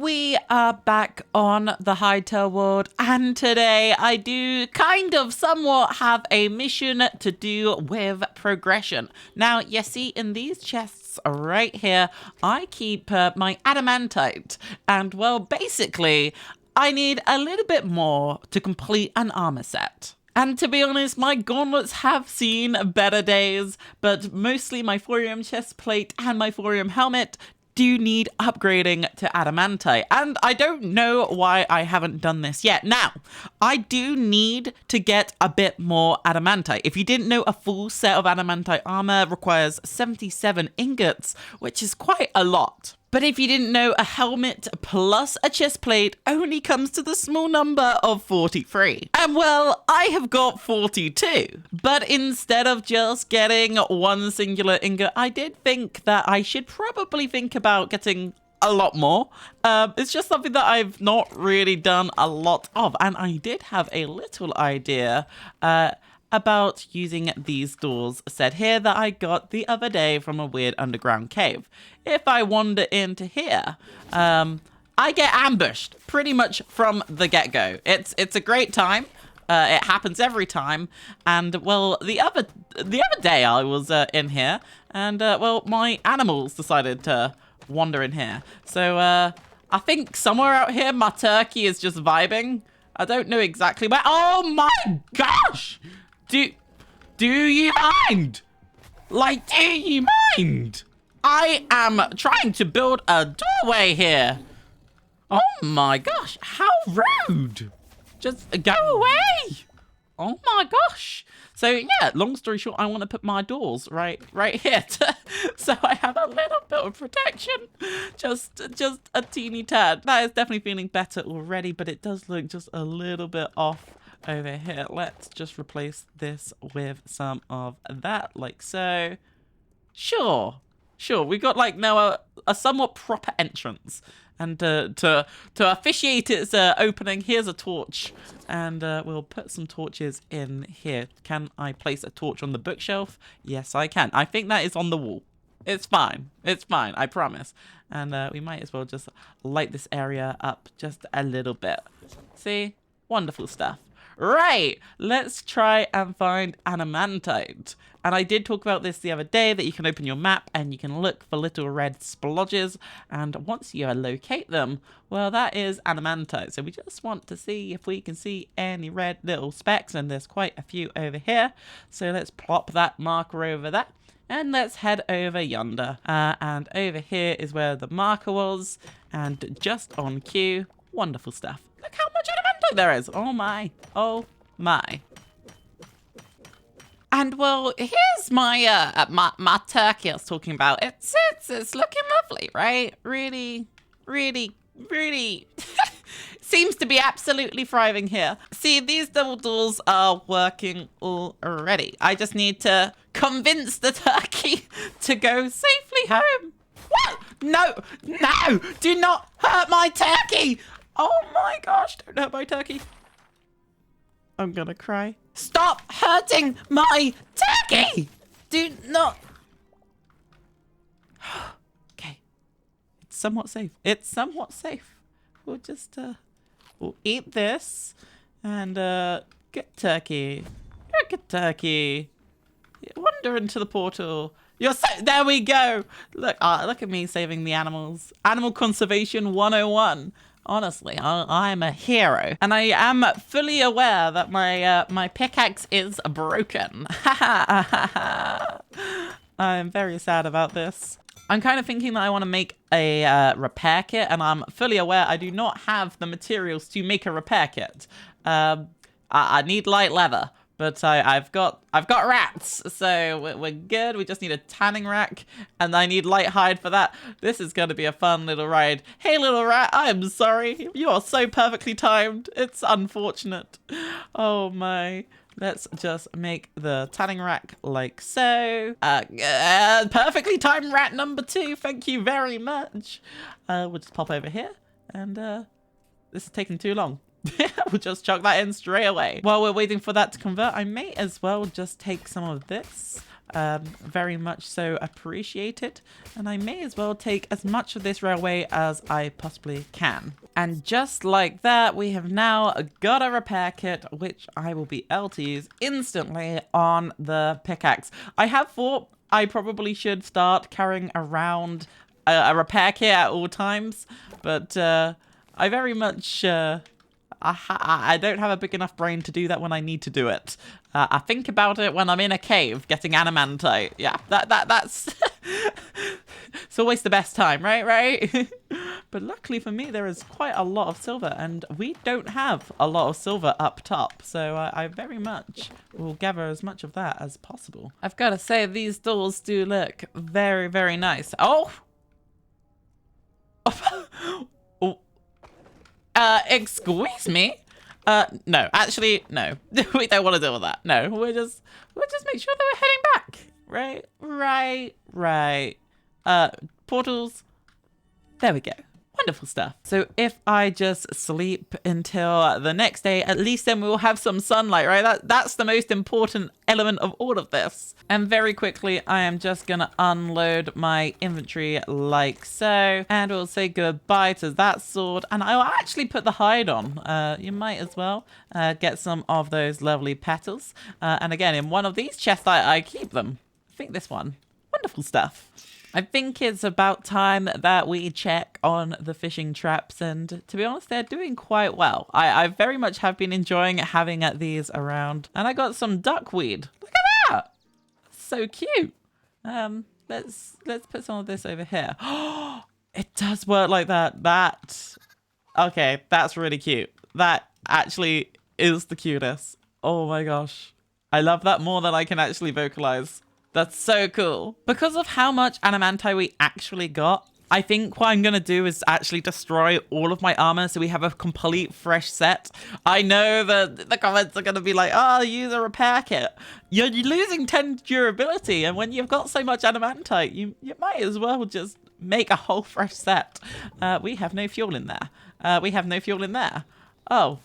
We are back on the Hytale world, and today I do kind of somewhat have a mission to do with progression. Now, you see in these chests right here, I keep my adamantite, and well, basically, I need a little bit more to complete an armor set. And to be honest, my gauntlets have seen better days, but mostly my thorium chest plate and my thorium helmet do need upgrading to adamantite, and I don't know why I haven't done this yet. Now, I do need to get a bit more adamantite. If you didn't know, a full set of adamantite armor requires 77 ingots, which is quite a lot. But if you didn't know, a helmet plus a chest plate only comes to the small number of 43. And well, I have got 42. But instead of just getting one singular ingot, I did think that I should probably think about getting a lot more. It's just something that I've not really done a lot of. And I did have a little idea about using these doors said here that I got the other day from a weird underground cave. If I wander into here, I get ambushed pretty much from the get-go. It's a great time. It happens every time. And well, the other day I was in here, and well, my animals decided to wander in here. So I think somewhere out here my turkey is just vibing. I don't know exactly where. Oh my gosh! Do you mind? Like, do you mind? I am trying to build a doorway here. Oh my gosh, how rude. Just go away. Oh my gosh. So yeah, long story short, I want to put my doors right here so I have a little bit of protection. Just a teeny tad. That is definitely feeling better already, but it does look just a little bit off over here. Let's just replace this with some of that, like so. Sure, we got like now a somewhat proper entrance, and to officiate its opening, here's a torch, and we'll put some torches in here. Can I place a torch on the bookshelf? Yes, I can. I think that is on the wall. It's fine, I promise. And we might as well just light this area up just a little bit. See, wonderful stuff. Right, let's try and find adamantite. And I did talk about this the other day, that you can open your map and you can look for little red splodges, and once you locate them, well, that is adamantite. So we just want to see if we can see any red little specks, and there's quite a few over here. So let's plop that marker over there, and let's head over yonder. And over here is where the marker was, and just on cue, wonderful stuff. Look how much adamantite there is. Oh my. Oh my. And well, here's my my turkey I was talking about. It's looking lovely, right? Really seems to be absolutely thriving here. See, these double doors are working already. I just need to convince the turkey to go safely home. What? No, do not hurt my turkey. Oh my gosh, don't hurt my turkey. I'm gonna cry. Stop hurting my turkey! Do not. Okay. It's somewhat safe. We'll just, we'll eat this. And, good turkey. You're a good turkey. Wander into the portal. There we go! Look at me saving the animals. Animal Conservation 101. Honestly, I'm a hero, and I am fully aware that my pickaxe is broken. I'm very sad about this. I'm kind of thinking that I want to make a repair kit, and I'm fully aware I do not have the materials to make a repair kit. I need light leather. But I've got rats, so we're good. We just need a tanning rack, and I need light hide for that. This is going to be a fun little ride. Hey, little rat, I'm sorry. You are so perfectly timed. It's unfortunate. Oh, my. Let's just make the tanning rack like so. Perfectly timed rat number 2. Thank you very much. We'll just pop over here, and this is taking too long. We'll just chuck that in straight away. While we're waiting for that to convert, I may as well just take some of this. Very much so appreciated. And I may as well take as much of this railway as I possibly can. And just like that, we have now got a repair kit, which I will be able to use instantly on the pickaxe. I have thought I probably should start carrying around a repair kit at all times, but I very much... I don't have a big enough brain to do that when I need to do it. I think about it when I'm in a cave getting adamantite. Yeah, that's... It's always the best time, right? But luckily for me, there is quite a lot of silver, and we don't have a lot of silver up top. So I very much will gather as much of that as possible. I've got to say, these doors do look very, very nice. Oh! Excuse me? No, actually, no. We don't want to deal with that. No, we'll just make sure that we're heading back. Right. Portals. There we go. Wonderful stuff. So if I just sleep until the next day, at least then we will have some sunlight, right? That's the most important element of all of this. And very quickly, I am just gonna unload my inventory like so. And we'll say goodbye to that sword. And I'll actually put the hide on. You might as well get some of those lovely petals. And again, in one of these chests, I keep them. I think this one. Wonderful stuff. I think it's about time that we check on the fishing traps, and to be honest, they're doing quite well. I very much have been enjoying having these around, and I got some duckweed. Look at that! So cute. Let's put some of this over here. Oh, it does work like that. Okay, that's really cute. That actually is the cutest. Oh my gosh. I love that more than I can actually vocalize. That's so cool. Because of how much adamantite we actually got, I think what I'm going to do is actually destroy all of my armor so we have a complete fresh set. I know that the comments are going to be like, oh, use a repair kit. You're losing 10 durability, and when you've got so much adamantite, you might as well just make a whole fresh set. We have no fuel in there. Oh.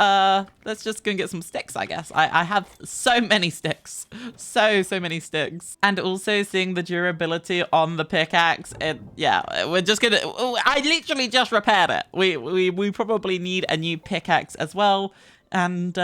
Let's just go and get some sticks, I guess. I have so many sticks. So many sticks. And also seeing the durability on the pickaxe. Yeah, we're just gonna... I literally just repaired it. We probably need a new pickaxe as well. And,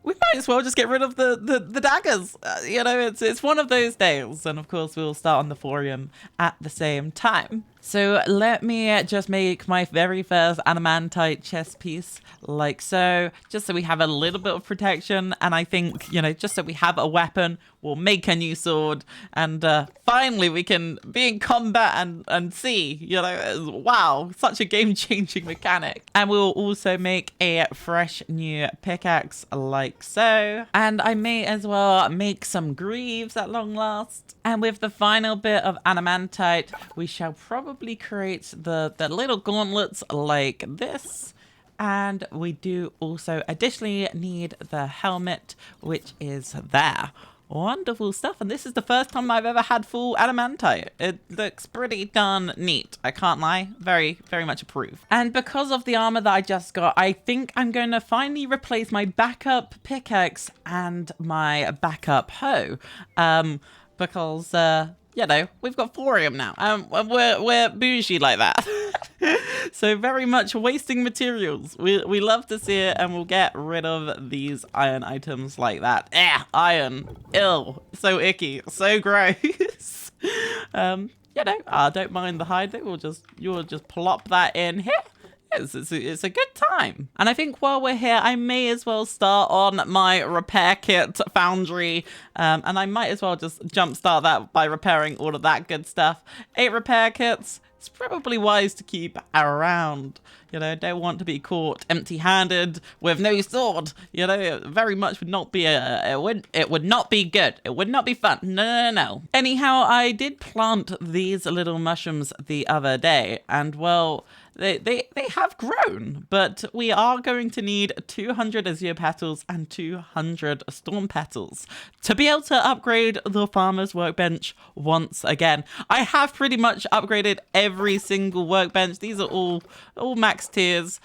we might as well just get rid of the daggers. You know, it's one of those days. And of course, we'll start on the forum at the same time. So let me just make my very first adamantite chest piece like so, just so we have a little bit of protection. And I think, you know, just so we have a weapon, we'll make a new sword. And finally, we can be in combat and see, you know, wow, such a game-changing mechanic. And we'll also make a fresh new pickaxe like so. And I may as well make some greaves at long last. And with the final bit of adamantite, we shall probably create the little gauntlets like this. And we do also additionally need the helmet, which is there. Wonderful stuff. And this is the first time I've ever had full adamantite. It looks pretty darn neat. I can't lie. Very, very much approve. And because of the armor that I just got, I think I'm going to finally replace my backup pickaxe and my backup hoe. Because, you know, we've got thorium now. We're bougie like that. So very much wasting materials. We love to see it, and we'll get rid of these iron items like that. Iron. Ill. So icky. So gross. You know, I don't mind the hide. You'll just plop that in here. It's a good time. And I think while we're here, I may as well start on my repair kit foundry. And I might as well just jumpstart that by repairing all of that good stuff. 8 repair kits. It's probably wise to keep around. You know, don't want to be caught empty-handed with no sword. You know, it very much would not be it would not be good. It would not be fun. No. Anyhow, I did plant these little mushrooms the other day, and well, they have grown, but we are going to need 200 azure petals and 200 storm petals to be able to upgrade the farmer's workbench once again. I have pretty much upgraded every single workbench. These are all max tiers.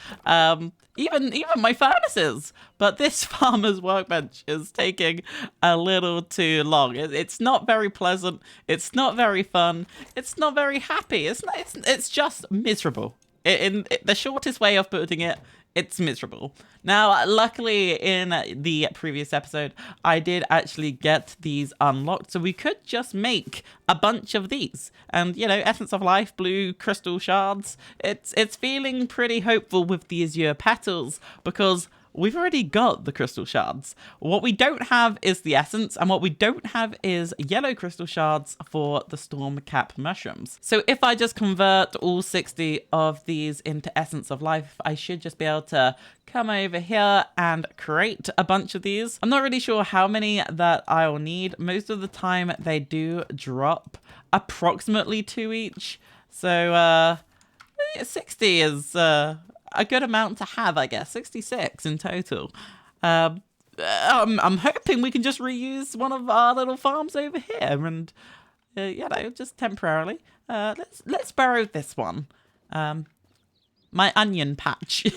even my furnaces. But this farmer's workbench is taking a little too long. It's not very pleasant. It's not very fun. It's not very happy. It's just miserable. In the shortest way of putting it, it's miserable. Now, luckily, in the previous episode, I did actually get these unlocked, so we could just make a bunch of these. And, you know, Essence of Life, blue crystal shards. It's feeling pretty hopeful with the azure petals, because we've already got the crystal shards. What we don't have is the essence, and what we don't have is yellow crystal shards for the 𝗦𝘂𝗯𝗀𝗀𝗀 mushrooms. So if I just convert all 60 of these into Essence of Life, I should just be able to come over here and create a bunch of these. I'm not really sure how many that I'll need. Most of the time they do drop approximately 2 each. So 60 is a good amount to have, I guess. 66 in total. I'm hoping we can just reuse one of our little farms over here, and you know, just temporarily. Let's borrow this one. My onion patch.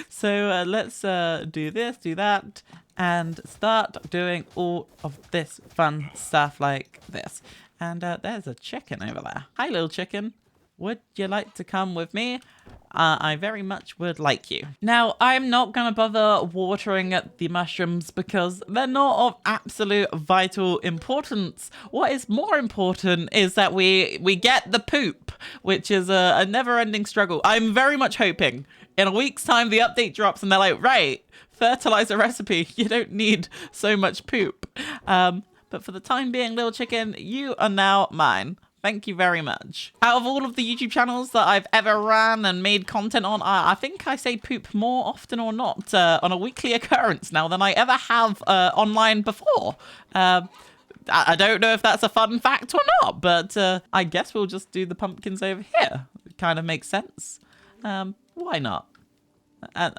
So let's do this, do that, and start doing all of this fun stuff like this. And there's a chicken over there. Hi, little chicken. Would you like to come with me? I very much would like you. Now, I'm not going to bother watering the mushrooms because they're not of absolute vital importance. What is more important is that we get the poop, which is a never-ending struggle. I'm very much hoping in a week's time the update drops and they're like, right, fertilizer recipe, you don't need so much poop. But for the time being, little chicken, you are now mine. Thank you very much. Out of all of the YouTube channels that I've ever ran and made content on, I think I say poop more often or not on a weekly occurrence now than I ever have online before. I don't know if that's a fun fact or not, but I guess we'll just do the pumpkins over here. It kind of makes sense. Why not? And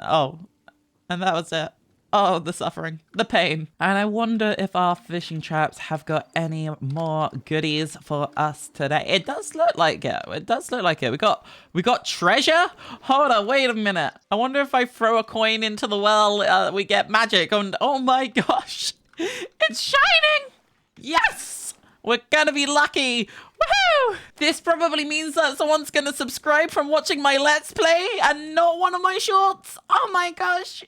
that was it. Oh, the suffering, the pain. And I wonder if our fishing traps have got any more goodies for us today. It does look like it. It does look like it. We got treasure? Hold on, wait a minute. I wonder if I throw a coin into the well, we get magic. And oh my gosh, it's shining. Yes, we're gonna be lucky. Woohoo! This probably means that someone's gonna subscribe from watching my Let's Play and not one of my shorts. Oh my gosh.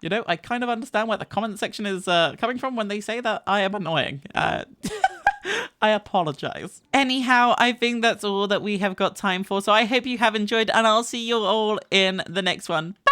You know, I kind of understand where the comment section is coming from when they say that I am annoying. I apologize. Anyhow, I think that's all that we have got time for. So I hope you have enjoyed, and I'll see you all in the next one. Bye!